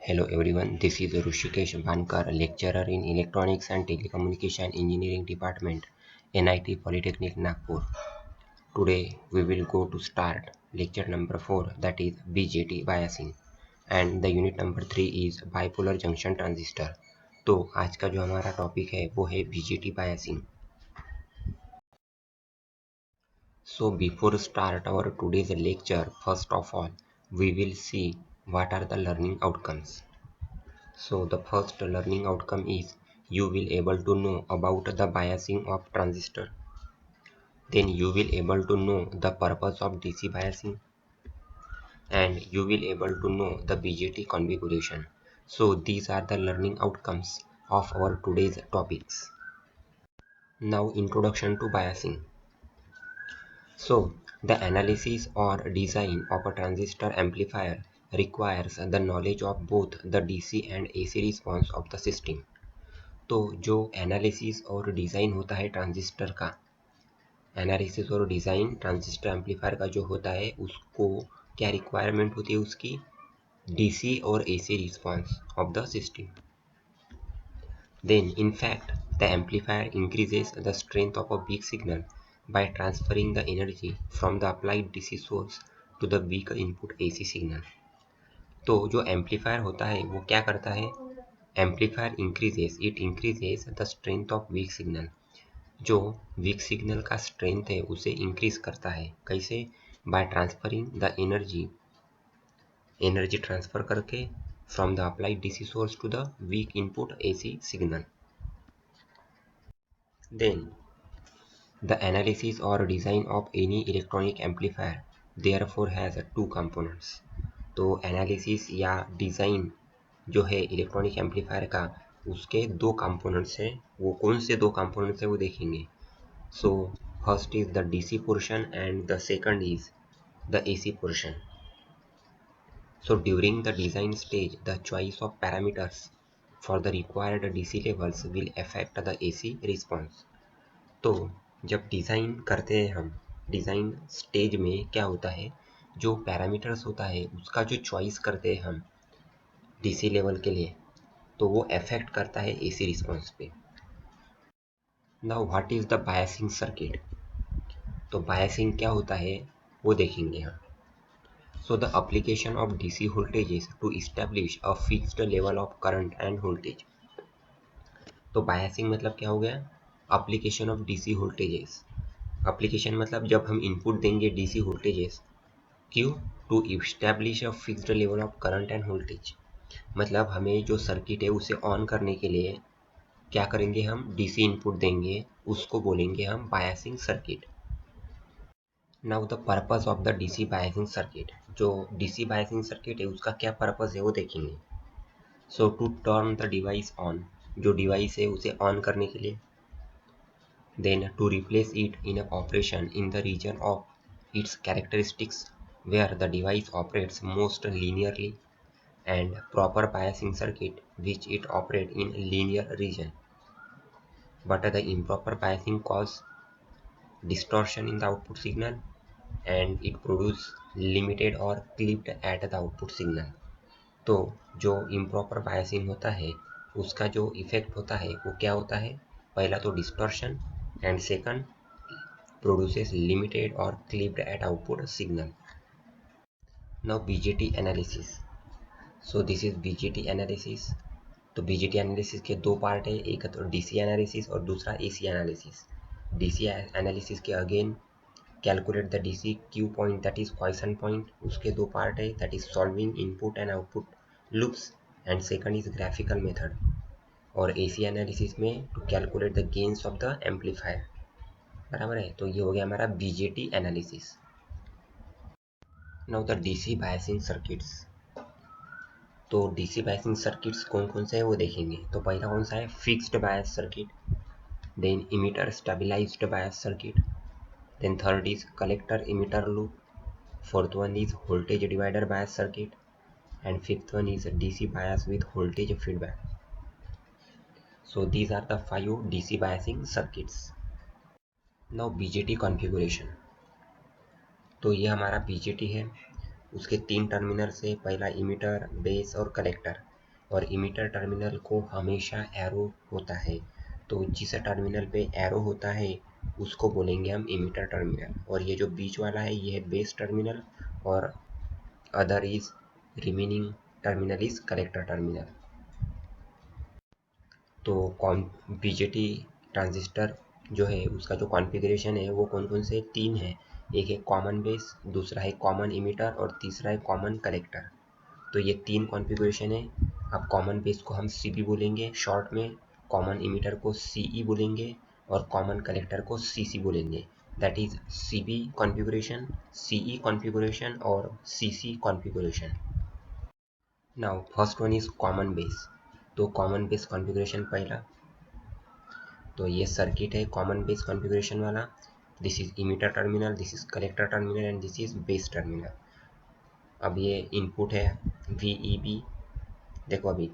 Hello everyone, this is Rushikesh Bankar, lecturer in Electronics and Telecommunication Engineering Department, NIT Polytechnic Nagpur. Today we will go to start lecture number 4, that is BJT biasing, and the unit number 3 is bipolar junction transistor. तो आज का जो हमारा topic है वो है BJT biasing. So before start our today's lecture, first of all we will see what are the learning outcomes. So the first learning outcome is you will able to know about the biasing of transistor. Then you will able to know the purpose of DC biasing, and you will able to know the BJT configuration. So these are the learning outcomes of our today's topics. Now introduction to biasing. So the analysis or design of a transistor amplifier requires the knowledge of both the DC and AC response of the system. तो जो analysis और design होता है transistor का, analysis और design transistor amplifier का जो होता है उसको क्या रिक्वायरमेंट होती है उसकी, डीसी और AC response of the system. Then in fact the amplifier increases the strength of a weak signal by transferring the energy from the applied DC source to the weak input AC signal. तो जो amplifier होता है वो क्या करता है, amplifier it increases the strength of weak signal. जो weak signal का स्ट्रेंथ है उसे इंक्रीज करता है. कैसे? By transferring the energy transfer करके from the applied DC source to the weak input AC signal. Then the analysis और design of any electronic amplifier therefore has two components. तो analysis या design जो है electronic amplifier का, उसके दो components हैं. वो कौन से दो कंपोनेंट्स हैं वो देखेंगे. So first is the DC portion and the second is the AC portion. So during the design stage, the choice of parameters for the required DC levels will affect the AC response. तो जब design करते हैं हम, design stage में क्या होता है, जो पैरामीटर्स होता है उसका जो चॉइस करते हैं हम DC लेवल के लिए, तो वो अफेक्ट करता है AC रिस्पॉन्स पे. Now what is the biasing circuit. तो बायसिंग क्या होता है वो देखेंगे हम. So the application of DC voltages to establish a fixed level of current and voltage. तो बायसिंग मतलब क्या हो गया, application of DC voltages. Application मतलब जब हम इनपुट देंगे डीसी वोल्टेजेस, क्यों, to establish a fixed level of current and voltage. मतलब हमें जो सर्किट है उसे ऑन करने के लिए क्या करेंगे, हम डीसी इनपुट देंगे, उसको बोलेंगे हम biasing circuit. Now the purpose of the DC biasing circuit. जो डीसी बायसिंग सर्किट है उसका क्या पर्पस है वो देखेंगे. So to turn the device on, जो डिवाइस है उसे ऑन करने के लिए. Then to replace it in operation in the region of its characteristics where the device operates most linearly, and proper biasing circuit which it operate in linear region, but the improper biasing cause distortion in the output signal and it produce limited or clipped at the output signal. तो जो improper biasing होता है उसका जो effect होता है वो क्या होता है, पहला तो distortion and second produces limited और clipped at output signal. Now BJT analysis. So this is BJT analysis. तो बीजेटी एनालिसिस के दो पार्ट है, एक तो डीसी एनालिसिस और दूसरा एसी एनालिसिस. डीसी एनालिसिस के again calculate the DC Q point, that is question point. उसके दो पार्ट है, that is solving input and output loops and second is graphical method. और एसी एनालिसिस में to calculate the gains of the amplifier. बराबर है. तो ये हो गया हमारा BJT analysis. Now the DC biasing circuits. तो डीसी बायसिंग सर्किट्स कौन कौन से हैं वो देखेंगे. तो पहला कौन सा है, fixed bias circuit. Then emitter stabilized bias circuit. Then third is collector emitter loop. Fourth one is voltage divider bias circuit, and fifth one is DC bias with voltage feedback. So these are the 5 DC biasing circuits. Now BJT configuration. तो ये हमारा BJT है, उसके 3 terminal से, पहला emitter, base और collector. और emitter terminal को हमेशा एरो होता है, तो जिस टर्मिनल पे एरो होता है उसको बोलेंगे हम इमीटर टर्मिनल। और ये जो बीच वाला है ये है बेस टर्मिनल, और other is remaining terminal is collector terminal. तो बीजेटी ट्रांजिस्टर जो है उसका जो कॉन्फ़िगरेशन है वो कौन कौन से तीन है। एक है कॉमन बेस, दूसरा है कॉमन इमीटर और तीसरा है कॉमन कलेक्टर। तो ये तीन कॉन्फ़िगरेशन है। अब कॉमन बेस को हम CB बोलेंगे शॉर्ट में, कॉमन इमीटर को CE बोलेंगे और कॉमन कलेक्टर को CC बोलेंगे। That is CB configuration, CE configuration और CC configuration. Now first one is common base. तो कॉमन बेस कॉन्फ़िगरेशन पहला, तो ये सर्किट है कॉमन बेस कॉन्फ़िगरेशन वाला। This is emitter terminal, this is collector terminal and this is base terminal. अब ये input है VEB। देखो अभी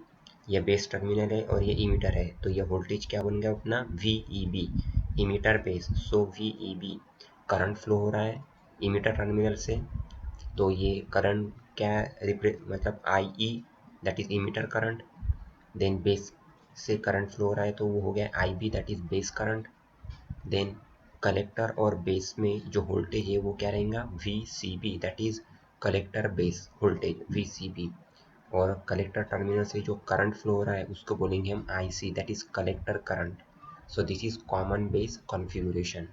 ये बेस टर्मिनल है और ये इमीटर है, तो ये वोल्टेज क्या बन गया अपना VEB, इमीटर बेस। सो VEB करंट फ्लो हो रहा है इमीटर टर्मिनल से, तो ये करंट क्या मतलब IE that is emitter current. Then base से करंट फ्लो हो रहा है तो वो हो गया IB that is base current. Then collector और बेस में जो वोल्टेज है वो क्या रहेगा VCB that is collector base voltage VCB। और कलेक्टर टर्मिनल से जो करंट फ्लो हो रहा है उसको बोलेंगे हम IC that is collector current. So this is common base configuration.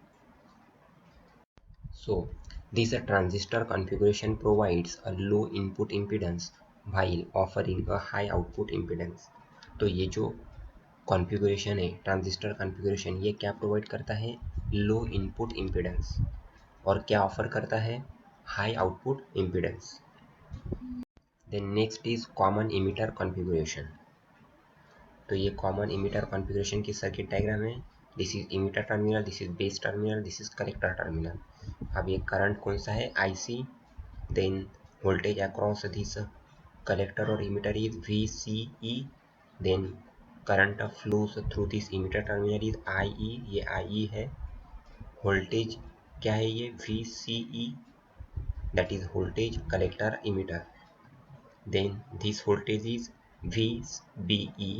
So this transistor configuration provides a low input impedance while offering a high output impedance। तो ये जो कॉन्फ़िगरेशन है ट्रांजिस्टर कॉन्फ़िगरेशन, ये क्या प्रोवाइड करता है लो इनपुट इम्पीडेंस और क्या ऑफर करता है high output impedance. Then next is common emitter configuration. तो ये कॉमन इमीटर कॉन्फ़िगरेशन की सर्किट डायग्राम है। This is emitter terminal, this is base terminal, this is collector terminal. अब ये करंट कौन सा है IC। Then voltage across this collector और emitter is VCE। Then current flows through this emitter terminal is IE, ये IE है। Voltage क्या है ये VCE that is voltage collector emitter. Then this voltage is VBE,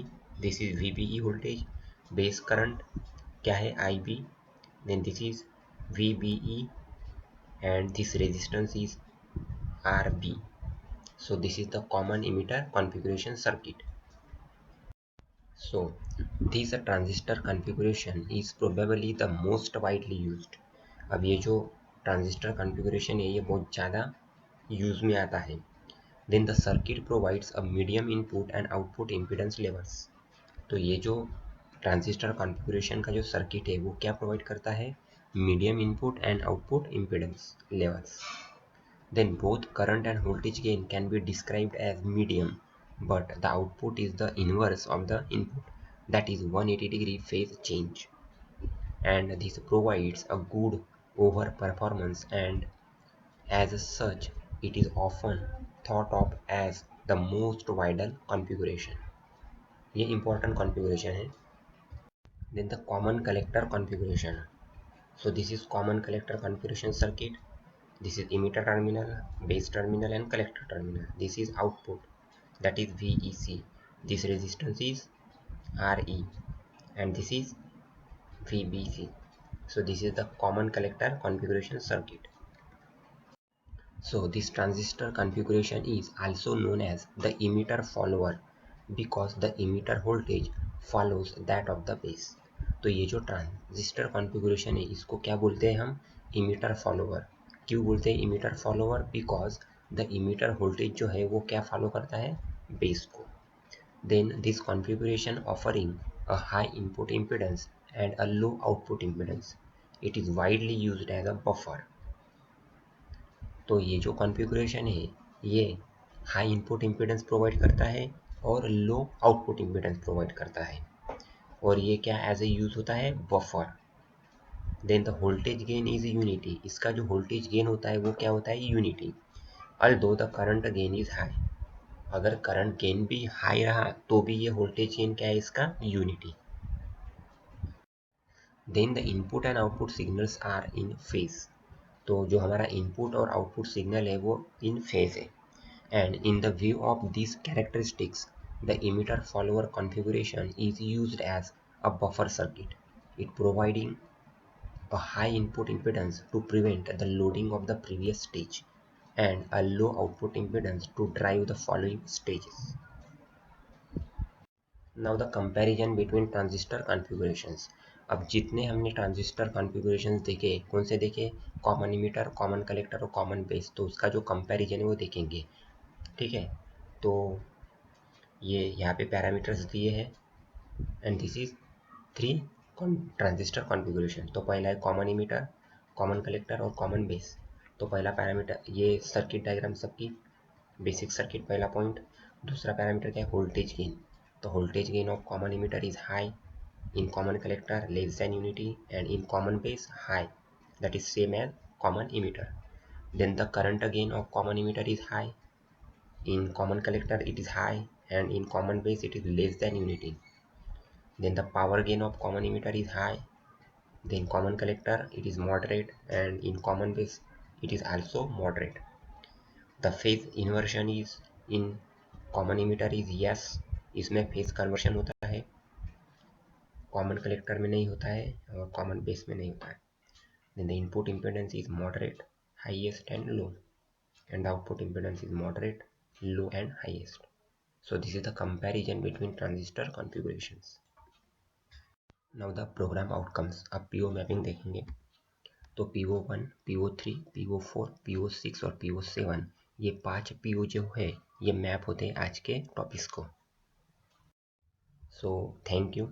this is VBE voltage, base current क्या है IB, then this is VBE and this resistance is RB. So this is the common emitter configuration circuit. So this transistor configuration is probably the most widely used. अब ये जो transistor configuration है ये बहुत ज़्यादा use में आता है। Then the circuit provides a medium input and output impedance levels। तो ये जो ट्रांजिस्टर कॉन्फ़िगरेशन का जो सर्किट है वो क्या प्रोवाइड करता है medium input and output impedance levels. Then both current and voltage gain can be described as medium, but the output is the inverse of the input that is 180 degree phase change, and this provides a good over performance, and as such it is often thought of as the most vital configuration। ये important configuration है। Then the common collector configuration। So this is common collector configuration circuit. This is emitter terminal, base terminal and collector terminal. This is output that is VEC. This resistance is RE and this is VBC. So this is the common collector configuration circuit. So this transistor configuration is also known as the emitter follower because the emitter voltage follows that of the base। तो ये जो transistor configuration है इसको क्या बोलते हैं हम emitter follower. क्यों बोलते हैं emitter follower, because the emitter voltage जो है वो क्या फॉलो करता है बेस को। Then this configuration offering a high input impedance and a low output impedance, it is widely used as a buffer. तो ये जो कॉन्फ़िगरेशन है ये हाई इनपुट इम्पीडेंस प्रोवाइड करता है और लो आउटपुट इम्पीडेंस प्रोवाइड करता है, और ये क्या एज ए यूज़ होता है buffer. Then the voltage gain is unity, इसका जो वोल्टेज गेन होता है वो क्या होता है unity. Although the current gain is high, अगर करंट गेन भी हाई रहा तो भी ये वोल्टेज गेन क्या है इसका unity. Then the input and output signals are in phase, तो जो हमारा इनपुट और आउटपुट सिग्नल है वो इन फेज है। And in the view of this characteristics The emitter follower configuration is used as a buffer circuit. It providing a high input impedance to prevent the loading of the previous stage and a low output impedance to drive the following stages. Now the comparison between transistor configurations. अब जितने हमने transistor configurations देखे, कौन से देखे? Common emitter, common collector और common base. तो उसका जो कंपैरिजन है वो देखेंगे। ठीक है, तो ये यहाँ पे पैरामीटर्स दिए हैं and this is 3 transistor configuration. तो पहला है कॉमन इमीटर, कॉमन कलेक्टर और कॉमन बेस। तो पहला पैरामीटर ये सर्किट डायग्राम सबकी बेसिक सर्किट पहला पॉइंट। दूसरा पैरामीटर क्या है? Voltage gain. The voltage gain of common emitter is high, in common collector less than unity, and in common base high, that is same as common emitter. Then the current gain of common emitter is high, in common collector it is high, and in common base it is less than unity. Then the power gain of common emitter is high, then common collector it is moderate, and in common base it is also moderate. The phase inversion is in common emitter is yes, इसमें phase conversion होता है, common collector में नहीं होता है और common base में नहीं होता है। then the input impedance is moderate, highest and low, and the output impedance is moderate, low and highest. So this is the comparison between transistor configurations. Now the program outcomes. अब PO mapping देखेंगे। तो PO1, PO3, PO4, PO6 और PO7 ये 5 PO जो है ये map होते हैं आज के टॉपिक्स को। So thank you.